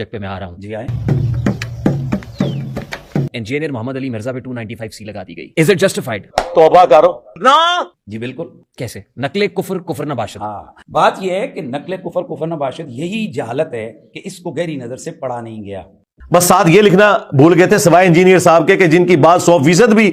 पे मैं आ रहा हूँ। जी आए। इंजीनियर मोहम्मद अली मिर्जा पे 295C लगा दी गई। Is it justified? तौबा करो ना। जी बिल्कुल। कैसे? नकले कुफर कुफर नबाशत। हाँ, बात यह है कि नकले कुफर कुफर नबाशत यही जहालत है कि इसको गहरी नजर से पढ़ा नहीं गया। बस साथ ये लिखना भूल गए थे सिवाय इंजीनियर साहब के कि जिनकी बात 100% भी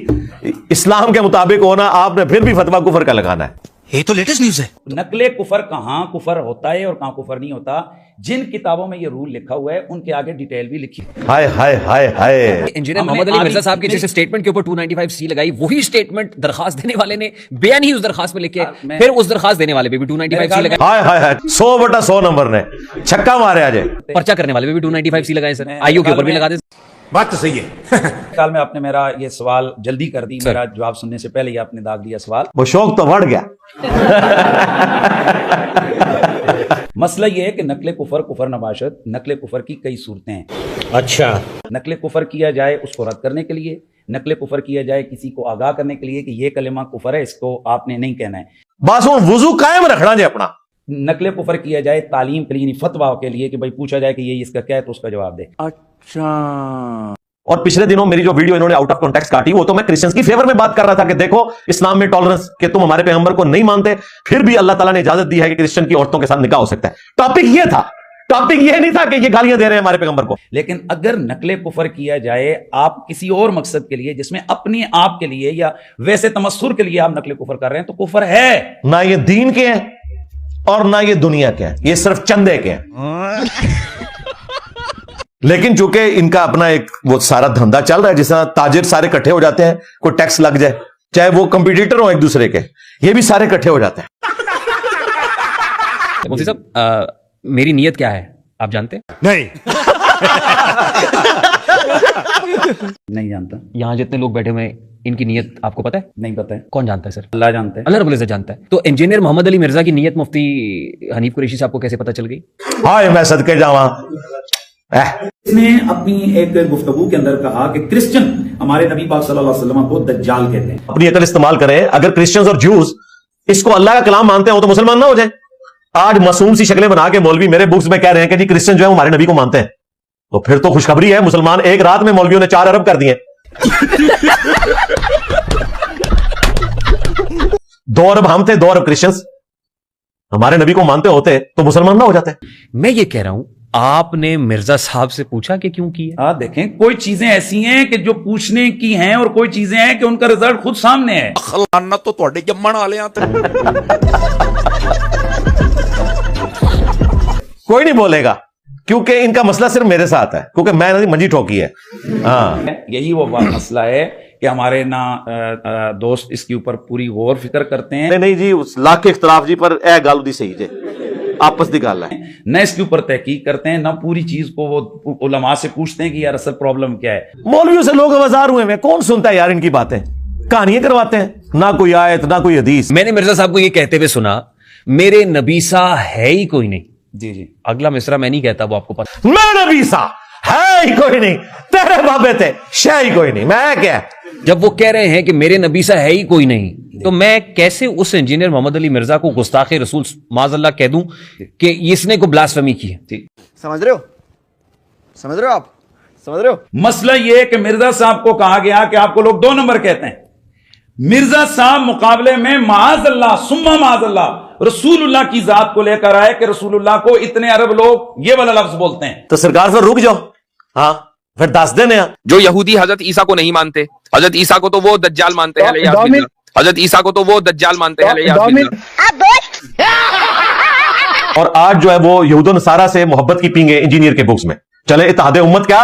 इस्लाम के मुताबिक होना, आपने फिर भी फतवा कुफर का लगाना है। ये तो लेटेस्ट न्यूज है। नकले कुफर कहां कुफर होता है और कहां कुफर नहीं होता, जिन किताबों में ये रूल लिखा हुआ है उनके आगे डिटेल भी लिखी। हाय हाय हाय हाय। इंजीनियर मोहम्मद अली मिर्जा साहब के जैसे स्टेटमेंट के ऊपर 295C लगाई, वही स्टेटमेंट दरखास्त देने वाले ने बयान ही उस दरखास्त में लिखे, फिर उस दरखास्त देने वाले पे भी 295C लगाई। हाय हाय हाय। 100/100 नंबर ने छक्का मारे आज। पर्चा करने वाले पे भी 295C लगाए सर, आईओ के ऊपर भी लगा दे। बात तो सही है। काल में आपने मेरा ये सवाल जल्दी कर दी, मेरा जवाब सुनने से पहले ही आपने दाग दिया सवाल। वो शौक तो बढ़ गया। मसला ये है कि नकले कुफर कुफर नबाशत, नकले कुफर की कई सूरतें हैं। अच्छा, नकले कुफर किया जाए उसको रद्द करने के लिए, नकले कुफर किया जाए किसी को आगाह करने के लिए कि ये कलेमा कुफर है, इसको आपने नहीं कहना है। बस वो वुजू कायम रखना जी अपना। नकले कुफर किया जाए तालीम के लिए, फतवा के लिए कि भाई पूछा जाए कि ये इसका क्या है तो उसका जवाब दे। और पिछले दिनों मेरी जो वीडियो इन्होंने आउट ऑफ कॉन्टेक्स्ट काटी, वो तो मैं क्रिश्चियंस की फेवर में बात कर रहा था कि देखो इस्लाम में टॉलरेंस के तुम हमारे पैगंबर को नहीं मानते, फिर भी अल्लाह ताला ने इजाजत दी है कि क्रिश्चियन की औरतों के साथ निकाह हो सकता है। टॉपिक ये था, टॉपिक ये नहीं था कि ये गालियां दे रहे हैं हमारे पैगंबर को। लेकिन अगर नकले कुफर किया जाए आप किसी और मकसद के लिए, जिसमें अपने आप के लिए या वैसे तमस्सुर के लिए आप नकले कुफर कर रहे हैं, तो कुफर है। ना ये दीन के हैं और ना ये दुनिया के हैं, ये सिर्फ चंदे के हैं। लेकिन चूंकि इनका अपना एक वो सारा धंधा चल रहा है, जिस तरह ताजिर सारे इकट्ठे हो जाते हैं, कोई टैक्स लग जाए, चाहे वो कंपटीटर हो एक दूसरे के, ये भी सारे इकट्ठे हो जाते हैं। मुफ्ती साहब, मेरी नीयत क्या है आप जानते हैं? नहीं। नहीं जानता। यहाँ जितने लोग बैठे हुए हैं इनकी नीयत आपको पता है? नहीं पता है। कौन जानता है सर? अल्लाह जानता है। अल्लाह रब्बुल इज्जत जानता है। तो इंजीनियर मोहम्मद अली मिर्जा की नीयत मुफ्ती हनीफ कुरैशी साहब को कैसे पता चल गई? हाय मैं सदके जावा। इसने अपनी एक गुफ्तगू के अंदर कहा कि क्रिश्चियन हमारे नबी पाक सल्लल्लाहु अलैहि वसल्लम को दज्जाल कहते हैं। अपनी अकल इस्तेमाल करें। अगर क्रिश्चियंस और ज्यूज इसको अल्लाह का कलाम मानते हो तो मुसलमान ना हो जाए। आज मासूम सी शक्लें बना के मौलवी मेरे बुक्स में कह रहे हैं कि जी क्रिश्चियन जो है हमारे नबी को मानते हैं, तो फिर तो खुशखबरी है, मुसलमान एक रात में मौलवियों ने 4 अरब कर दिए। 2 अरब हम थे, 2 अरब क्रिश्चियंस। हमारे नबी को मानते होते तो मुसलमान ना हो जाते। मैं ये कह रहा हूं, आपने मिर्जा साहब से पूछा कि क्यों की है? देखें, कोई चीजें ऐसी हैं कि जो पूछने की हैं और कोई चीजें हैं कि उनका रिजल्ट खुद सामने है। तो ਤੁਹਾਡੇ ਜੰਮਣ ਵਾਲਿਆਂ ਤੇ कोई नहीं बोलेगा क्योंकि इनका मसला सिर्फ मेरे साथ है, क्योंकि मैंने मंजी ठोकी है। हाँ, यही वो मसला है कि हमारे ना दोस्त इसके ऊपर पूरी गौर फिक्र करते हैं। नहीं जी, उस लाख के इख्तलाफ जी पर ए गल दी सही जे आपस दी गल है। न इसके ऊपर तहकीक करते हैं, ना पूरी चीज को वो उलमा से पूछते हैं कि यार असल प्रॉब्लम क्या है। मौलवियों से लोग आवाजार हुए हैं, कौन सुनता है यार इनकी बातें? कहानियां करवाते हैं, ना कोई आयत ना कोई हदीस। मैंने मिर्जा साहब को ये कहते हुए सुना, मेरे नबी सा है ही कोई नहीं। जी जी, अगला मिसरा मैं नहीं कहता, वो आपको पता। मेरा नबी सा है ही कोई नहीं, तेरे बाबे थे शह ही कोई नहीं। मैं क्या, जब वो कह रहे हैं कि मेरे नबी सा है ही कोई नहीं, तो मैं कैसे उस इंजीनियर मोहम्मद अली मिर्जा को गुस्ताखे रसूल माज़अल्लाह कह दूं कि इसने को ब्लास्फेमी की है? समझ रहे हो? समझ रहे हो आप? समझ रहे हो? मसला ये है कि मिर्जा साहब को कहा गया कि आपको लोग 2 नंबर कहते हैं। मिर्जा साहब मुकाबले में माज़अल्लाह सुम्मा माज़अल्लाह रसूलुल्लाह की जात को लेकर आए कि रसूलुल्लाह को इतने अरब लोग ये वाला लफ्ज बोलते हैं। तो सरकार से रुक जाओ। हाँ, फिर 10 दिन है। जो यहूदी हजरत ईसा को नहीं मानते, हजरत ईसा को तो वो दज्जाल मानते हैं, हजरत ईसा को तो वो दज्जाल मानते हैं। और आज जो है वो यहूद नसारा से मोहब्बत की पींगे इंजीनियर के बुक्स में। चले इत्तेहाद उम्मत क्या,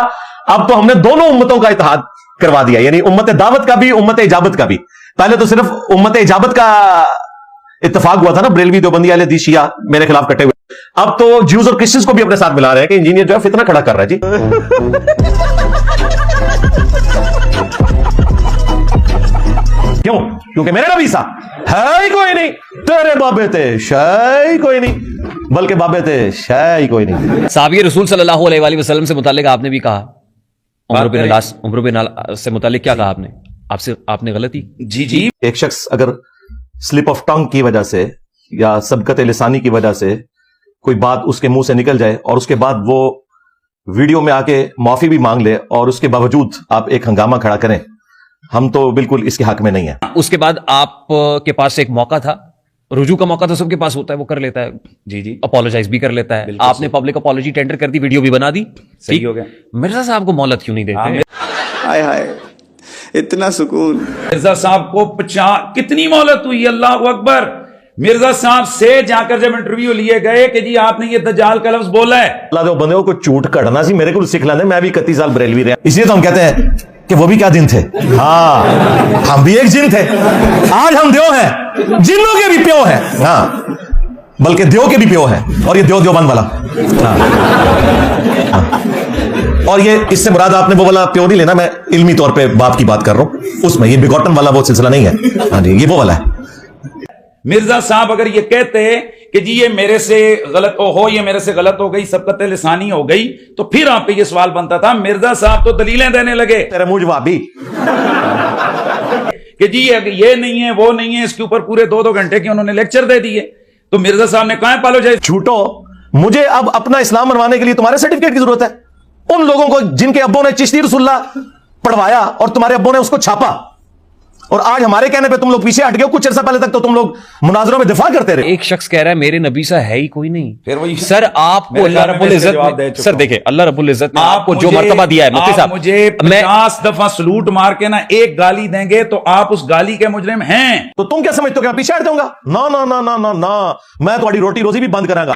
अब तो हमने दोनों उम्मतों का इत्तेहाद करवा दिया, यानी उम्मत दावत का भी उम्मत इजाबत का भी। पहले तो सिर्फ उम्मत इजाबत का इत्तेफाक हुआ था ना, बरेलवी देवबंदी वाले दी शिया मेरे खिलाफ कटे हुए। अब तो ज्यूज और क्रिश्चियंस को भी अपने साथ मिला रहे हैं कि इंजीनियर जो है फितना खड़ा कर रहा है जी। क्यों? क्योंकि मेरे नबी सा है ही कोई नहीं, तेरे बाबे थे शह ही कोई नहीं, बल्कि बाबे थे शह ही कोई नहीं। साहब, ये रसूल सल्लल्लाहु अलैहि वसल्लम से मुतालिक आपने भी कहा, उम्र बिन से मुतालिक क्या कहा आपने? आपने गलती। जी जी, एक शख्स अगर स्लिप ऑफ टंग की वजह से या सबकत लिसानी की वजह से कोई बात उसके मुंह से निकल जाए और उसके बाद वो वीडियो में आके माफी भी मांग ले और उसके बावजूद आप एक हंगामा खड़ा करें, हम तो बिल्कुल इसके हक में नहीं है। उसके बाद आप के पास एक मौका था, रुजू का मौका तो सबके पास होता है, वो कर लेता है, जी जी, अपोलोजाइज भी कर लेता है। आपने पब्लिक अपोलॉजी टेंडर कर दी, वीडियो भी बना दी, सही ठीक हो गया। मिर्जा साहब को मोहलत क्यों नहीं देते? हाय हाय, इतना सुकून। मिर्जा साहब को 50 कितनी मोहलत हुई, अल्लाह अकबर। मिर्जा साहब से जाकर जब इंटरव्यू लिए गए कि जी आपने ये दज्जाल का लफ्ज बोला है, अल्लाह दे बंदे को झूठ कढ़ना सी मेरे को सिख लेने, मैं भी 31 साल बरेलवी रहा, इसलिए तो हम कहते हैं कि वो भी क्या दिन थे। हाँ, हम भी एक जिन थे, आज हम देव हैं, जिन्नों के भी प्यो हैं, हाँ, बल्कि देव के भी प्यो हैं, और ये देव देवबंद वाला। हाँ। हाँ। और ये इससे मुराद आपने वो वाला प्यो नहीं लेना, मैं इल्मी तौर पे बाप की बात कर रहा हूं, उसमें ये बिगॉटन वाला वो सिलसिला नहीं है। हाँ जी, ये वो वाला है। मिर्जा साहब अगर ये कहते कि जी ये मेरे से गलत हो, ये मेरे से गलत हो गई, सबकत लिसानी हो गई, तो फिर आप पे ये सवाल बनता था। मिर्जा साहब तो दलीलें देने लगे, तेरे मुंह जवाब भी कि जी ये नहीं है, वो नहीं है, इसके ऊपर पूरे 2-2 घंटे के उन्होंने लेक्चर दे दिए। तो मिर्जा साहब ने कहा अपोलोजाइज। झूठो, मुझे अब अपना इस्लाम मनवाने के लिए तुम्हारे सर्टिफिकेट की जरूरत है? उन लोगों को जिनके अब्बों ने चिश्ती रसूलुल्लाह पढ़वाया और तुम्हारे अब्बों ने उसको छापा, और आज हमारे कहने पे तुम लोग पीछे हट गए हो। कुछ अर्सा पहले तक तो तुम लोग मुनाजरों में दिफा करते रहे। एक शख्स कह रहा है मेरे नबी सा है ही कोई नहीं। फिर वही सर आपको मेरे अल्लाह ख्याल में रब्बुल मैं इज्जत जवाब दे ने, चुका सर हूं। देखिए अल्लाह रब्बुल इज्जत ने आपको जो मुझे- मर्तबा दिया है मुफ्ती आप साहब, मुझे मैं 50 दफा सलूट मार के ना एक गाली देंगे तो आप उस गाली के मुजरिम हैं। तो तुम क्या समझते हो कि मैं पीछे हट जाऊंगा? ना ना ना ना ना ना, मैं तुम्हारी रोटी रोजी भी बंद करांगा।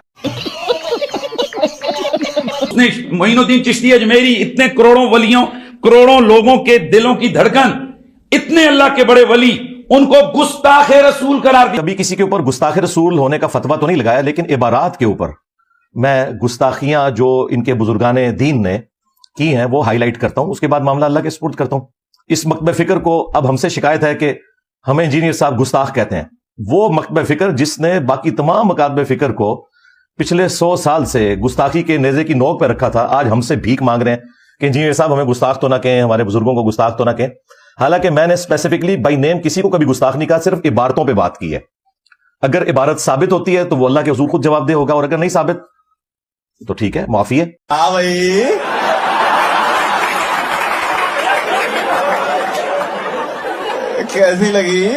उसने मोइनुद्दीन चिश्ती अजमेरी, इतने करोड़ों वलियों, करोड़ों लोगों के दिलों की धड़कन, इतने अल्लाह के बड़े वली, उनको गुस्ताखे रसूल करार दिया। कभी किसी के ऊपर गुस्ताखे रसूल होने का फतवा तो नहीं लगाया, लेकिन इबारात के ऊपर मैं गुस्ताखियां जो इनके बुजुर्गाने दीन ने की हैं वो हाईलाइट करता हूं, उसके बाद मामला अल्लाह के सुपुर्द करता हूं। इस मकतब फिक्र को अब हमसे शिकायत है कि हमें इंजीनियर साहब गुस्ताख कहते हैं। वो मकतब फिक्र जिसने बाकी तमाम मकातब फिक्र को पिछले 100 साल से गुस्ताखी के नेजे की नोक पर रखा था, आज हमसे भीख मांग रहे हैं कि इंजीनियर साहब हमें गुस्ताख तो ना कहें, हमारे बुजुर्गों को गुस्ताख तो ना कहें। हालांकि मैंने स्पेसिफिकली बाई नेम किसी को कभी गुस्ताख नहीं कहा, सिर्फ इबारतों पे बात की है। अगर इबारत साबित होती है तो वो अल्लाह के हुजूर खुद जवाब दे होगा, और अगर नहीं साबित तो ठीक है, माफी है। हाँ भाई, कैसी लगी?